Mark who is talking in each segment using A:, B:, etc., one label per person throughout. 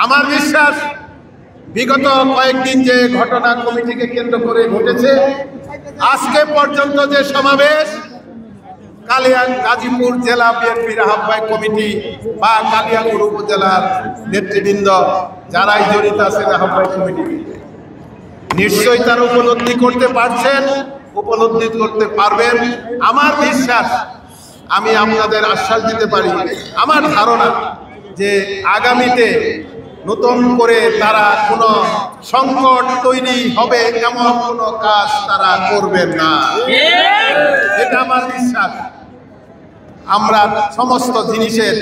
A: আমার বিশ্বাস বিগত কয়েকদিন যে ঘটনা কমিটিকে কেন্দ্র করে ঘটেছে, আজকে পর্যন্ত যে সমাবেশ গাজীপুর জেলা বিএনপির আহ্বায়ক কমিটি বা কালিয়াকৈর উপজেলার নেতৃবৃন্দ যারাই জড়িত আছেন আহ্বায়ক কমিটি, নিশ্চয়ই তারা উপলব্ধি করতে পারছেন, উপলব্ধি করতে পারবেন। আমার বিশ্বাস, আমি আপনাদের আশ্বাস দিতে পারি, আমার ধারণা যে আগামীতে নতুন করে তারা কোনো সংকট তৈরি হবে এমন কোনো কাজ তারা করবেন না, এটা আমার বিশ্বাস। আমরা সমস্ত জিনিসের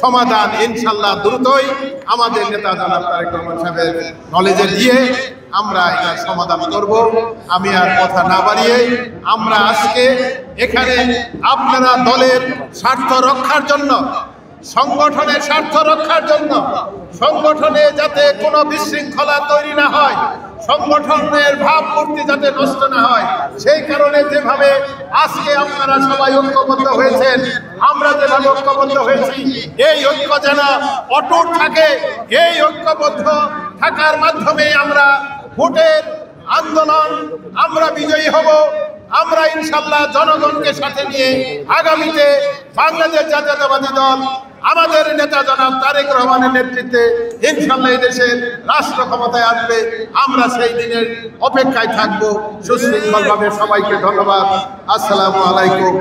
A: সমাধান ইনশাল্লাহ দ্রুতই আমাদের নেতা জনাব তারেক রহমান সাহেবের নলেজে দিয়ে আমরা এটার সমাধান করব। আমি আর কথা না বাড়িয়ে আমরা আজকে এখানে আপনারা দলের স্বার্থ রক্ষার জন্য, সংগঠনের স্বার্থ রক্ষার জন্য, সংগঠনে যাতে কোনো বিশৃঙ্খলা তৈরি না হয়, সংগঠনের ভাবমূর্তি যাতে নষ্ট না হয়, সেই কারণে যেভাবে আজকে আপনারা সবাই ঐক্যবদ্ধ হয়েছেন, আমরা যেভাবে ঐক্যবদ্ধ হয়েছি, এই ঐক্য যেন অটুট থাকে। এই ঐক্যবদ্ধ থাকার মাধ্যমে আমরা ভোটের আন্দোলন আমরা বিজয়ী হব। আমরা ইনশাল্লাহ জনগণকে সাথে নিয়ে আগামীতে বাংলাদেশ জাতীয়তাবাদী দল আমাদের নেতা জনাব তারেক রহমানের নেতৃত্বে ইনশাল্লাহ এই দেশের রাষ্ট্র ক্ষমতায় আসবে। আমরা সেই দিনের অপেক্ষায় থাকবো। সুশৃঙ্খলভাবে সবাইকে ধন্যবাদ। আসসালামু আলাইকুম।